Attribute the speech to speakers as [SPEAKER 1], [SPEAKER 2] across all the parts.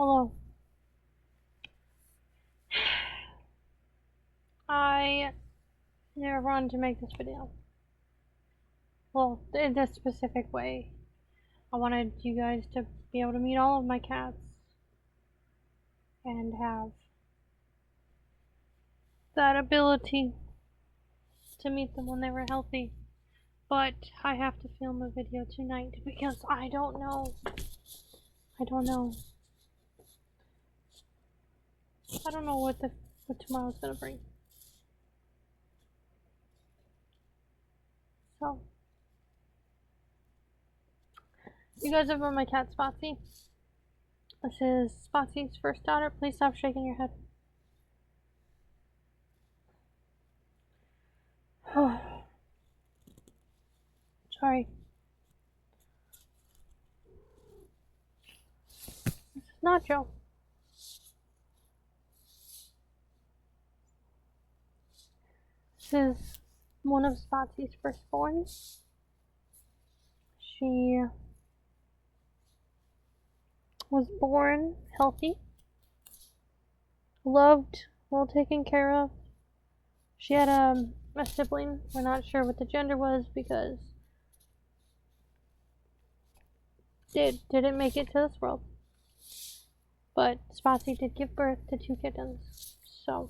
[SPEAKER 1] Hello. I never wanted to make this video. Well, in this specific way. I wanted you guys to be able to meet all of my cats and have that ability to meet them when they were healthy. But I have to film a video tonight because I don't know. I don't know what tomorrow's gonna bring. So, you guys have met my cat Spotsy. This is Spotsy's first daughter. Please stop shaking your head. Sorry. This is Nacho. This is one of Spotsy's firstborns. She was born healthy, loved, well taken care of. She had a sibling. We're not sure what the gender was because it didn't make it to this world. But Spotsy did give birth to 2 kittens, so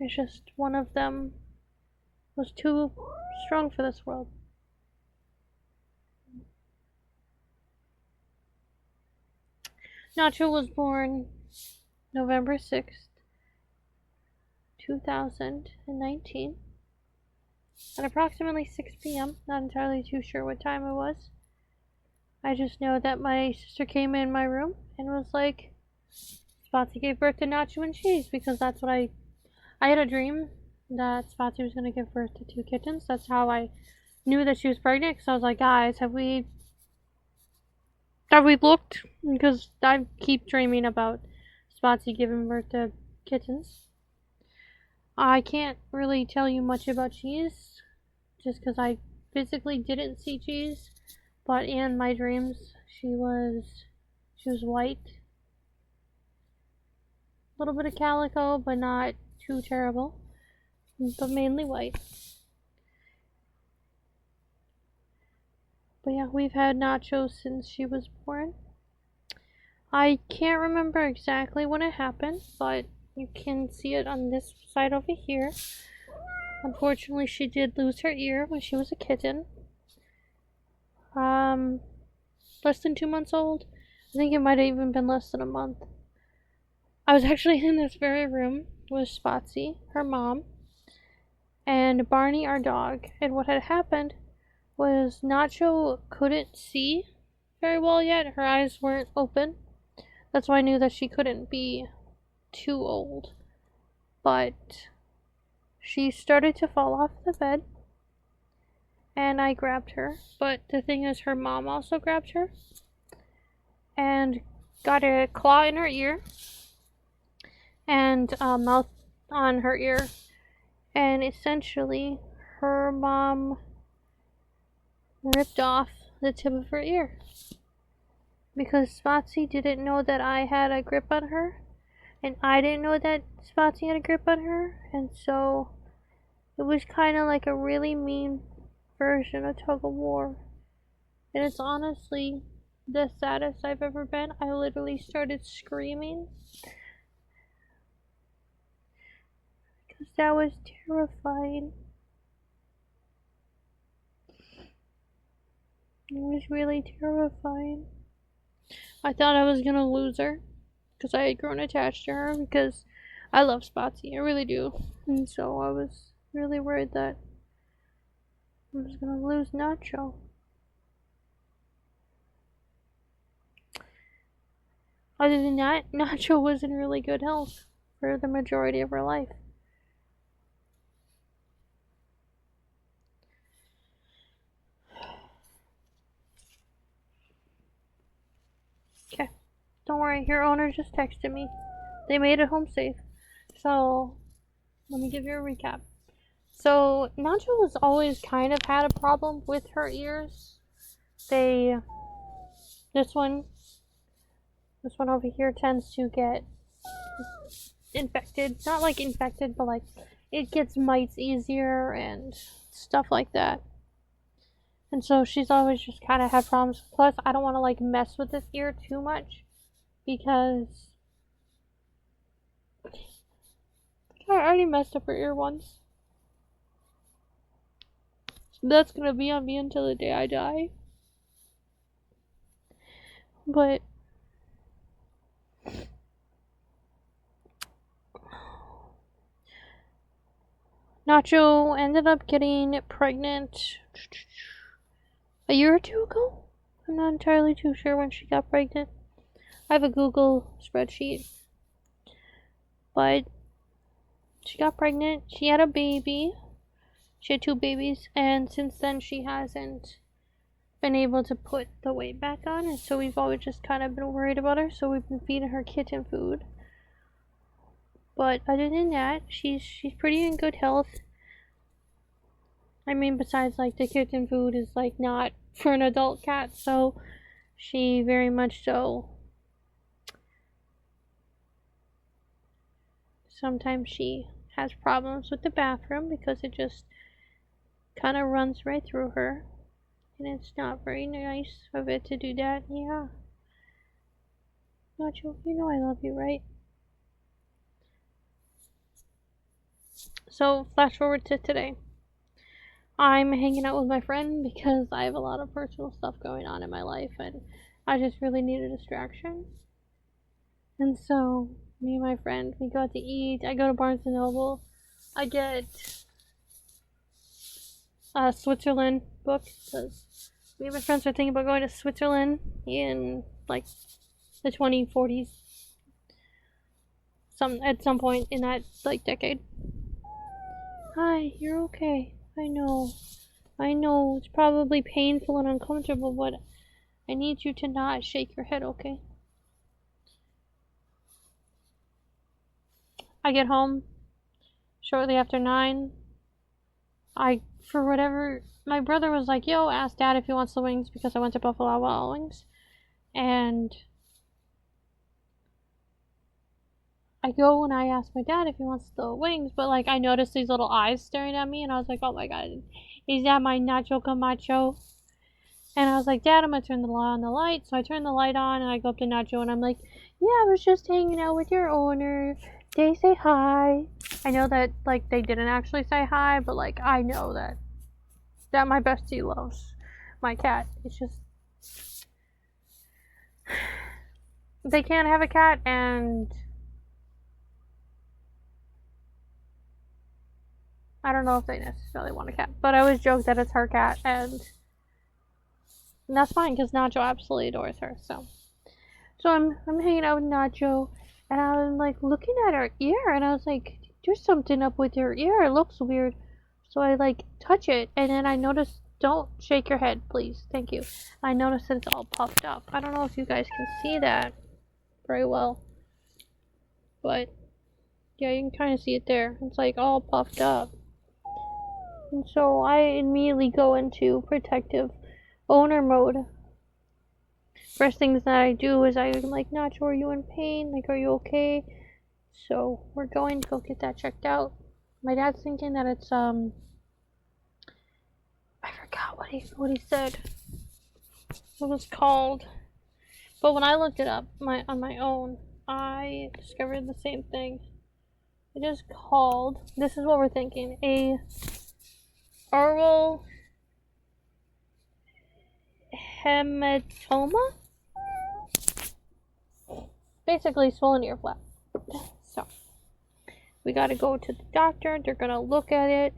[SPEAKER 1] it's just one of them was too strong for this world. Nacho was born November 6th, 2019 at approximately 6 p.m. Not entirely too sure what time it was. I just know that my sister came in my room and was like, Spotsy gave birth to Nacho and cheese, because that's what I had a dream that Spotsy was going to give birth to 2 kittens. That's how I knew that she was pregnant, because I was like, guys, have we looked? Because I keep dreaming about Spotsy giving birth to kittens. I can't really tell you much about cheese, just because I physically didn't see cheese, but in my dreams, she was white. A little bit of calico, but not too terrible, but mainly white. But yeah, we've had Nacho since she was born. I can't remember exactly when it happened, but you can see it on this side over here. Unfortunately, she did lose her ear when she was a kitten. Less than 2 months old. I think it might have even been less than a month. I was actually in this very room with Spotsy, her mom, and Barney, our dog. And what had happened was Nacho couldn't see very well yet. Her eyes weren't open. That's why I knew that she couldn't be too old. But she started to fall off the bed, and I grabbed her. But the thing is, her mom also grabbed her and got a claw in her ear and a mouth on her ear, and essentially her mom ripped off the tip of her ear because Spotsy didn't know that I had a grip on her, and I didn't know that Spotsy had a grip on her, and so it was kind of like a really mean version of tug of war. And it's honestly the saddest I've ever been. I literally started screaming because that was terrifying. It was really terrifying. I thought I was gonna lose her because I had grown attached to her, because I love Spotsy, I really do. And so I was really worried that I was gonna lose Nacho. Other than that, Nacho was in really good health for the majority of her life. Okay, don't worry, your owner just texted me. They made it home safe. So, let me give you a recap. So, Nacho has always kind of had a problem with her ears. This one This one over here tends to get infected. Not like infected, but like it gets mites easier and stuff like that. And so she's always just kind of had problems. Plus, I don't want to like mess with this ear too much because I already messed up her ear once. That's gonna be on me until the day I die. But Nacho ended up getting pregnant a year or two ago. I'm not entirely too sure when she got pregnant. I have a Google spreadsheet. But she got pregnant. She had a baby. She had 2 babies. And since then, she hasn't been able to put the weight back on. And so we've always just kind of been worried about her. So we've been feeding her kitten food. But other than that, she's pretty in good health. I mean, besides like the kitten food is like not for an adult cat, so she very much so. Sometimes she has problems with the bathroom because it just kind of runs right through her, and it's not very nice of it to do that. Yeah, Nacho, you know I love you, right? So flash forward to today. I'm hanging out with my friend because I have a lot of personal stuff going on in my life and I just really need a distraction. And so, me and my friend, we go out to eat. I go to Barnes & Noble. I get a Switzerland book because me and my friends are thinking about going to Switzerland in like the 2040s. At some point in that like decade. Hi, you're okay. I know, it's probably painful and uncomfortable, but I need you to not shake your head, okay? I get home shortly after 9. For whatever, my brother was like, yo, ask Dad if he wants the wings because I went to Buffalo Wild Wings. And I go and I ask my dad if he wants the wings, but like I noticed these little eyes staring at me and I was like, oh my god, is that my Nacho Camacho? And I was like, Dad, I'm gonna turn the light on the light. So I turn the light on and I go up to Nacho and I'm like, yeah, I was just hanging out with your owner. They say hi. I know that like they didn't actually say hi, but like I know that my bestie loves my cat. It's just they can't have a cat and I don't know if they necessarily want a cat, but I always joke that it's her cat and that's fine because Nacho absolutely adores her. So I'm hanging out with Nacho and I'm like looking at her ear and I was like, there's something up with your ear. It looks weird. So I like touch it and then I notice, don't shake your head, please. Thank you. I noticed that it's all puffed up. I don't know if you guys can see that very well, but yeah, you can kind of see it there. It's like all puffed up. And so I immediately go into protective owner mode. First things that I do is I'm like, Nacho, are you in pain? Like, are you okay? So we're going to go get that checked out. My dad's thinking that it's I forgot what he said. What it was called. But when I looked it up on my own, I discovered the same thing. It is called, this is what we're thinking, a oral hematoma? Basically swollen ear flap. So we gotta go to the doctor. They're gonna look at it.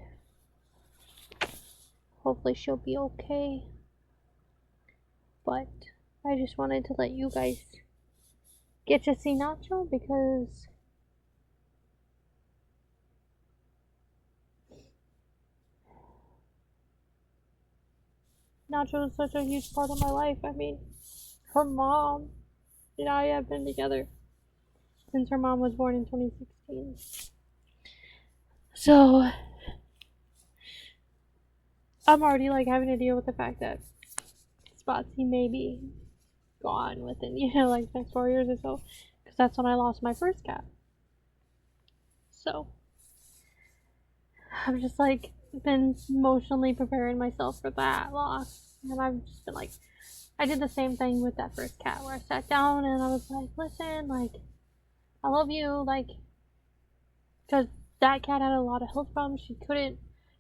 [SPEAKER 1] Hopefully she'll be okay. But I just wanted to let you guys get to see Nacho because Nacho is such a huge part of my life. I mean, her mom and I have been together since her mom was born in 2016. So I'm already like having to deal with the fact that Spotsy may be gone within, like the next 4 years or so, because that's when I lost my first cat. So I've just like been emotionally preparing myself for that loss, and I've just been like, I did the same thing with that first cat where I sat down and I was like, listen, like, I love you, like, because that cat had a lot of health problems. She couldn't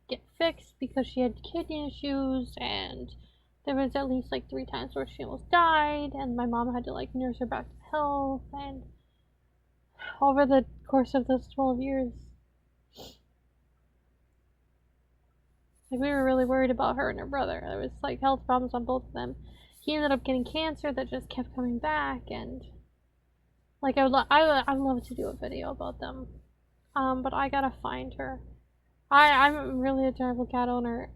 [SPEAKER 1] get fixed because she had kidney issues, and there was at least like 3 times where she almost died, and my mom had to like nurse her back to health. And over the course of those 12 years, like, we were really worried about her and her brother. There was like health problems on both of them. He ended up getting cancer that just kept coming back, and like I'd love to do a video about them. But I gotta find her. I'm really a terrible cat owner.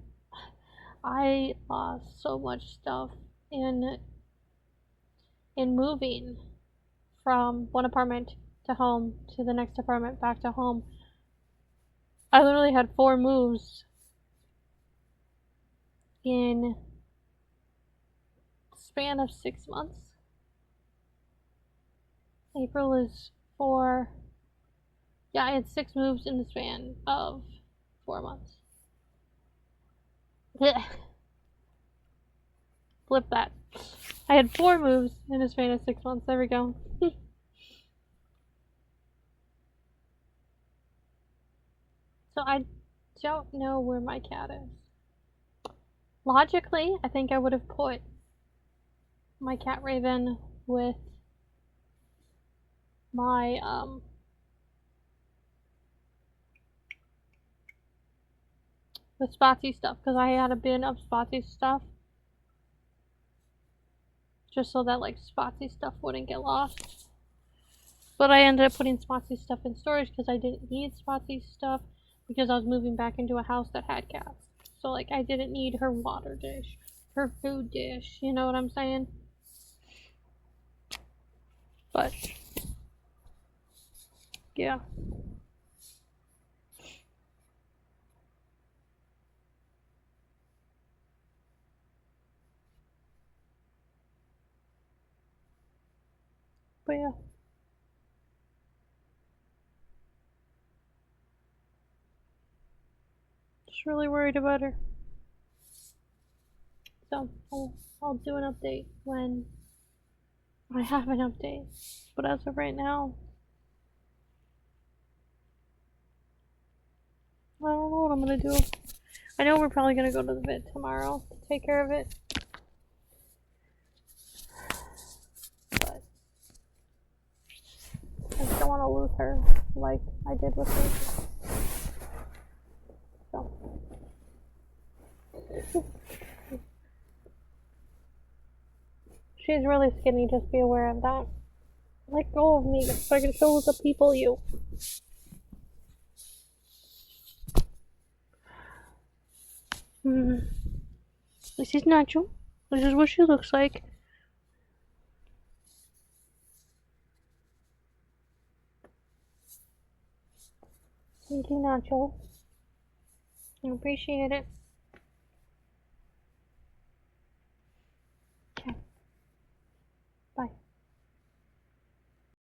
[SPEAKER 1] I lost so much stuff in moving from one apartment to home to the next apartment back to home. I literally had 4 moves in the span of 6 months. April is 4. Yeah, I had 6 moves in the span of 4 months. Flip that. I had 4 moves in a span of 6 months. There we go. So I don't know where my cat is. Logically, I think I would have put my cat Raven with my with Spotsy stuff, because I had a bin of Spotsy stuff just so that like Spotsy stuff wouldn't get lost. But I ended up putting Spotsy stuff in storage because I didn't need Spotsy stuff, because I was moving back into a house that had cats. So like I didn't need her water dish, her food dish, you know what I'm saying? But yeah. But yeah. Just really worried about her. So I'll do an update when I have an update. But as of right now, I don't know what I'm gonna do. I know we're probably gonna go to the vet tomorrow to take care of it. But I just don't want to lose her like I did with her. So. She's really skinny, just be aware of that. Let go of me so I can show the people you. This is Nacho. This is what she looks like. Thank you, Nacho. I appreciate it.